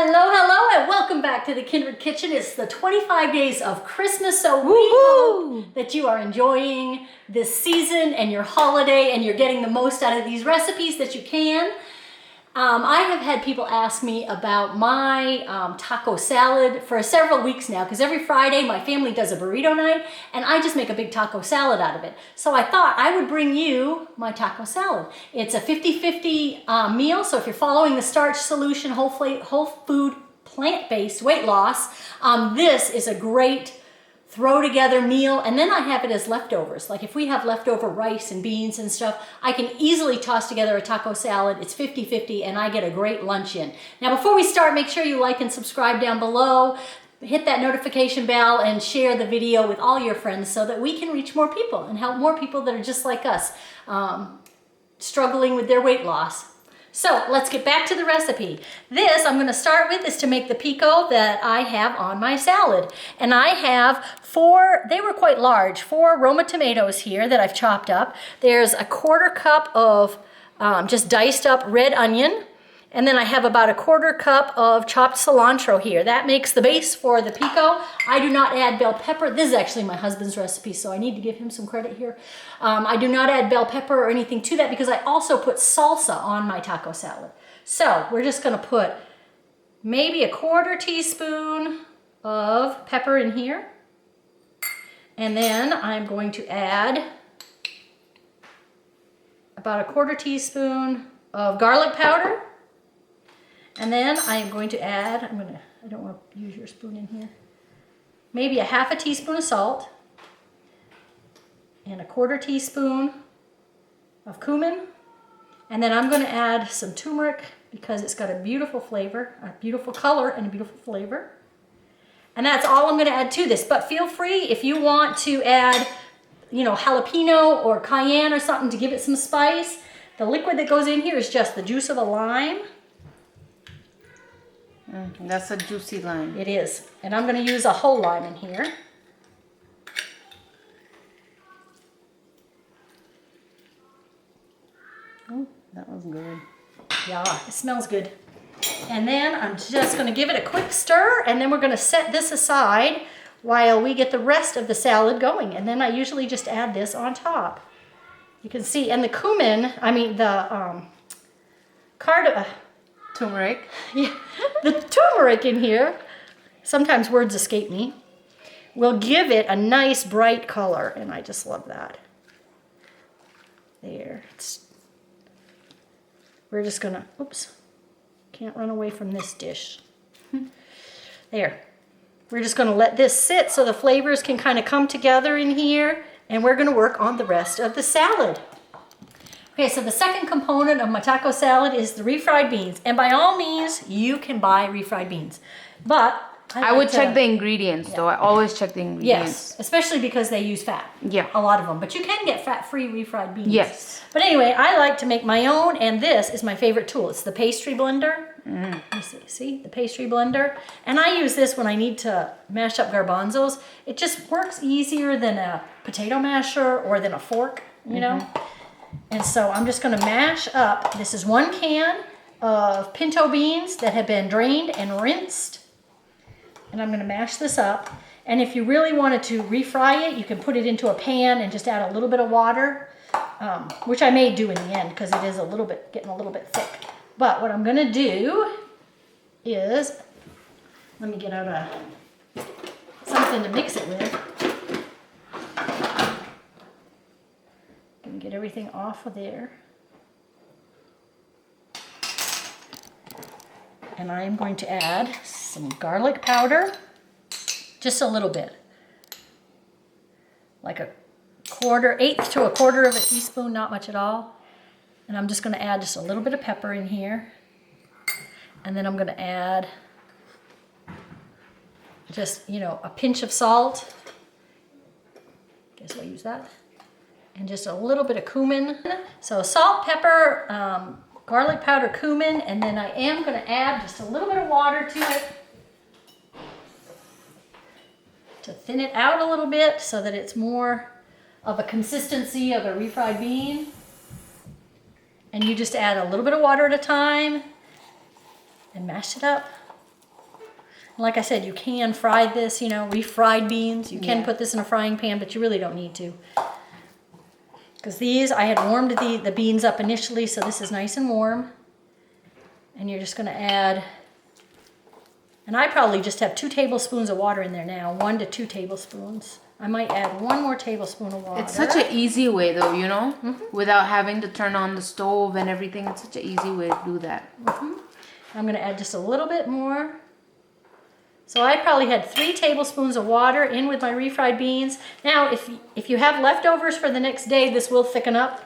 Hello, hello, and welcome back to the Kindred Kitchen. It's the 25 days of Christmas, so we hope that you are enjoying this season and your holiday and you're getting the most out of these recipes that you can. I have had people ask me about my taco salad for several weeks now, because every Friday my family does a burrito night and I just make a big taco salad out of it. So I thought I would bring you my taco salad. It's a 50-50 meal, so if you're following the Starch Solution whole food plant-based weight loss, this is a great throw together meal. And then I have it as leftovers. Like if we have leftover rice and beans and stuff, I can easily toss together a taco salad. It's 50-50 and I get a great lunch in. Now before we start, make sure you like and subscribe down below. Hit that notification bell and share the video with all your friends so that we can reach more people and help more people that are just like us, struggling with their weight loss. So let's get back to the recipe. This I'm going to start with is to make the pico that I have on my salad. And I have they were quite large, 4 Roma tomatoes here that I've chopped up. There's a 1/4 cup of just diced up red onion. And then I have about a 1/4 cup of chopped cilantro here. That makes the base for the pico. I do not add bell pepper. This is actually my husband's recipe, so I need to give him some credit here. I do not add bell pepper or anything to that because I also put salsa on my taco salad. So we're just gonna put maybe a 1/4 teaspoon of pepper in here. And then I'm going to add about a 1/4 teaspoon of garlic powder. And then I am going to add, I don't want to use your spoon in here, maybe a 1/2 teaspoon of salt and a 1/4 teaspoon of cumin. And then I'm going to add some turmeric because it's got a beautiful flavor, a beautiful color and a beautiful flavor. And that's all I'm going to add to this. But feel free if you want to add, jalapeno or cayenne or something to give it some spice. The liquid that goes in here is just the juice of a lime. That's a juicy lime. It is. And I'm going to use a whole lime in here. Oh, that was good. Yeah, it smells good. And then I'm just going to give it a quick stir, and then we're going to set this aside while we get the rest of the salad going. And then I usually just add this on top. You can see, and the cumin, Turmeric. Yeah, the turmeric in here, sometimes words escape me, will give it a nice bright color, and I just love that. There. We're just gonna, oops, can't run away from this dish. There. We're just gonna let this sit so the flavors can kind of come together in here, and we're gonna work on the rest of the salad. Okay, so the second component of my taco salad is the refried beans. And by all means, you can buy refried beans. But I would check the ingredients, though. I always check the ingredients. Yes, especially because they use fat. Yeah. A lot of them. But you can get fat-free refried beans. Yes. But anyway, I like to make my own, and this is my favorite tool. It's the pastry blender. Let me see, the pastry blender. And I use this when I need to mash up garbanzos. It just works easier than a potato masher or than a fork, you know? And so I'm just going to mash up. This is 1 can of pinto beans that have been drained and rinsed. And I'm going to mash this up. And if you really wanted to refry it, you can put it into a pan and just add a little bit of water, which I may do in the end because it is getting a little bit thick. But what I'm going to do is, let me get out something to mix it with. Get everything off of there. And I am going to add some garlic powder, just a little bit. Like 1/8 to 1/4 of a teaspoon, not much at all. And I'm just going to add just a little bit of pepper in here. And then I'm going to add just, a pinch of salt. Guess I'll use that. And just a little bit of cumin. So salt, pepper, garlic powder, cumin, and then I am going to add just a little bit of water to it to thin it out a little bit so that it's more of a consistency of a refried bean. And you just add a little bit of water at a time and mash it up. Like I said, you can fry this, you know, refried beans. You can put this in a frying pan, but you really don't need to. Because these, I had warmed the beans up initially, so this is nice and warm. And you're just gonna add, and I probably just have 2 tablespoons of water in there now, 1 to 2 tablespoons. I might add 1 more tablespoon of water. It's such an easy way though, you know, without having to turn on the stove and everything. It's such an easy way to do that. I'm gonna add just a little bit more. So I probably had 3 tablespoons of water in with my refried beans. Now, if you have leftovers for the next day, this will thicken up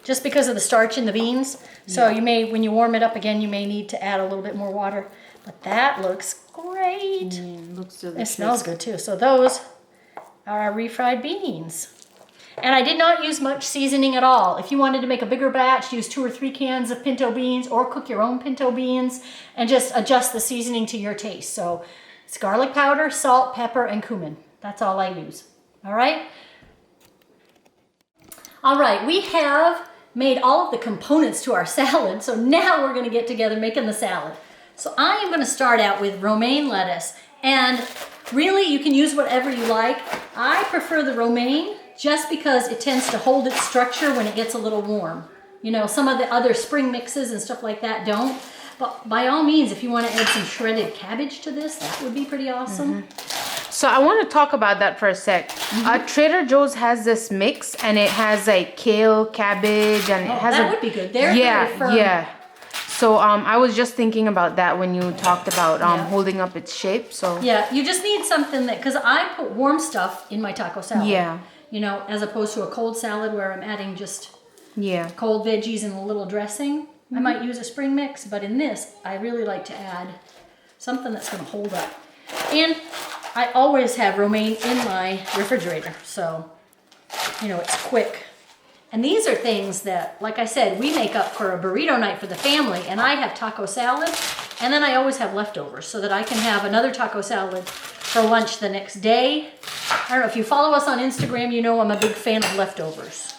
just because of the starch in the beans. So you may, when you warm it up again, you may need to add a little bit more water. But that looks great. Looks delicious. It smells good too. So those are our refried beans. And I did not use much seasoning at all. If you wanted to make a bigger batch, use 2 or 3 cans of pinto beans or cook your own pinto beans and just adjust the seasoning to your taste. So it's garlic powder, salt, pepper, and cumin. That's all I use. All right? All right, we have made all of the components to our salad. So now we're gonna get together making the salad. So I am gonna start out with romaine lettuce. And really, you can use whatever you like. I prefer the romaine just because it tends to hold its structure when it gets a little warm. You know, some of the other spring mixes and stuff like that don't. But by all means, if you want to add some shredded cabbage to this, that would be pretty awesome. So I want to talk about that for a sec. Trader Joe's has this mix, and it has like kale, cabbage, and it has that would be good. They're very firm. Yeah. So I was just thinking about that when you talked about holding up its shape. So yeah, you just need something that, because I put warm stuff in my taco salad. Yeah. You know, as opposed to a cold salad where I'm adding just cold veggies and a little dressing. I might use a spring mix, but in this, I really like to add something that's going to hold up. And I always have romaine in my refrigerator, so, you know, it's quick. And these are things that, like I said, we make up for a burrito night for the family, and I have taco salad, and then I always have leftovers so that I can have another taco salad for lunch the next day. I don't know, if you follow us on Instagram, you know I'm a big fan of leftovers.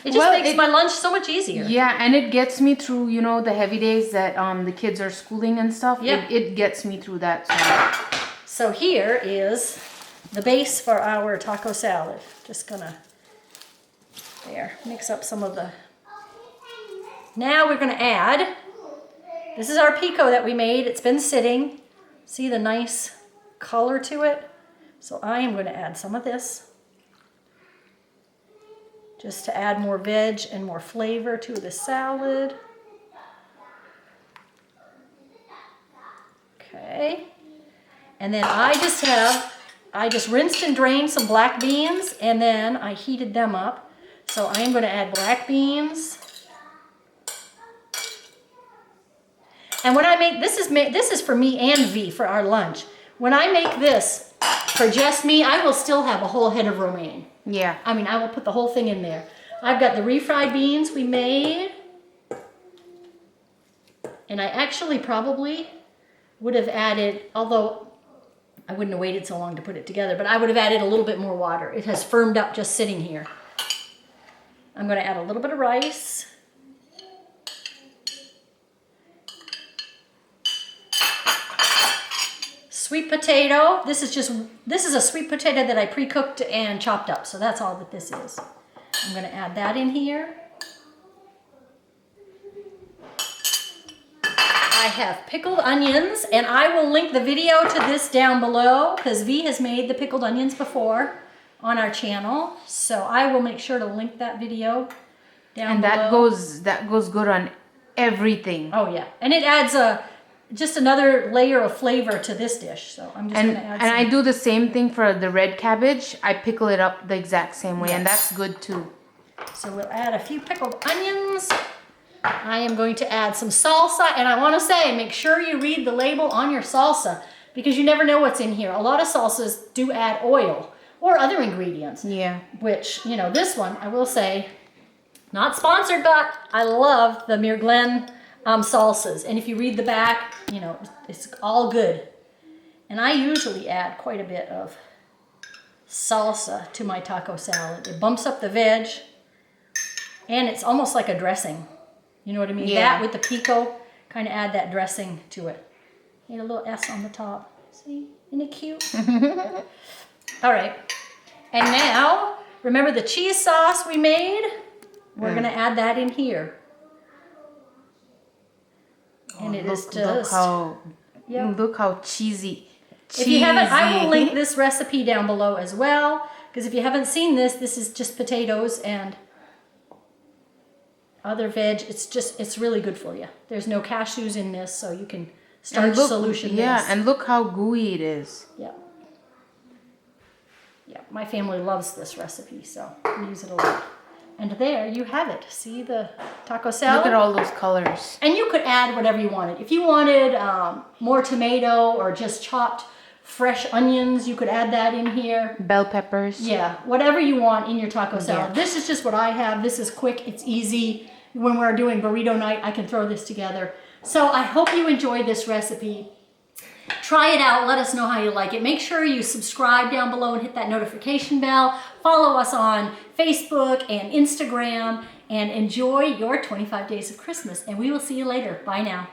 It just makes my lunch so much easier. Yeah, and it gets me through, you know, the heavy days that the kids are schooling and stuff. Yeah. It gets me through that. So here is the base for our taco salad. Just gonna, mix up some of the... Now we're gonna add, this is our pico that we made. It's been sitting. See the nice color to it? So I am gonna add some of this, just to add more veg and more flavor to the salad. Okay. And then I just rinsed and drained some black beans, and then I heated them up. So I am going to add black beans. And when I make, this is for me and V for our lunch. When I make this for just me, I will still have a whole head of romaine. Yeah. I mean, I will put the whole thing in there. I've got the refried beans we made. And I actually probably would have added, although I wouldn't have waited so long to put it together, but I would have added a little bit more water. It has firmed up just sitting here. I'm going to add a little bit of rice. Sweet potato. This is a sweet potato that I pre-cooked and chopped up. So that's all that this is. I'm going to add that in here. I have pickled onions, and I will link the video to this down below because V has made the pickled onions before on our channel. So I will make sure to link that video down below. And that goes good on everything. Oh yeah. And it adds just another layer of flavor to this dish. So I'm just going to add some. And I do the same thing for the red cabbage. I pickle it up the exact same way, and that's good too. So we'll add a few pickled onions. I am going to add some salsa, and I want to say, make sure you read the label on your salsa because you never know what's in here. A lot of salsas do add oil or other ingredients. Yeah. Which, you know, this one, I will say, not sponsored, but I love the Mirglen salsas. And if you read the back, you know, it's all good. And I usually add quite a bit of salsa to my taco salad. It bumps up the veg, and it's almost like a dressing. You know what I mean? Yeah. That with the pico, kind of add that dressing to it. Made a little S on the top. See? Isn't it cute? All right. And now, remember the cheese sauce we made? We're gonna add that in here. And it is just... Look how cheesy. If you haven't, I will link this recipe down below as well. Because if you haven't seen this, this is just potatoes and other veg. It's really good for you. There's no cashews in this, so you can starch solution this. And look how gooey it is. Yeah. Yeah, my family loves this recipe, so we use it a lot. And there you have it. See the taco salad? Look at all those colors. And you could add whatever you wanted. If you wanted more tomato or just chopped fresh onions, you could add that in here. Bell peppers. Yeah, whatever you want in your taco salad. Yeah. This is just what I have. This is quick, it's easy. When we're doing burrito night, I can throw this together. So I hope you enjoyed this recipe. Try it out, let us know how you like it. Make sure you subscribe down below and hit that notification bell. Follow us on Facebook and Instagram and enjoy your 25 days of Christmas. And we will see you later. Bye now.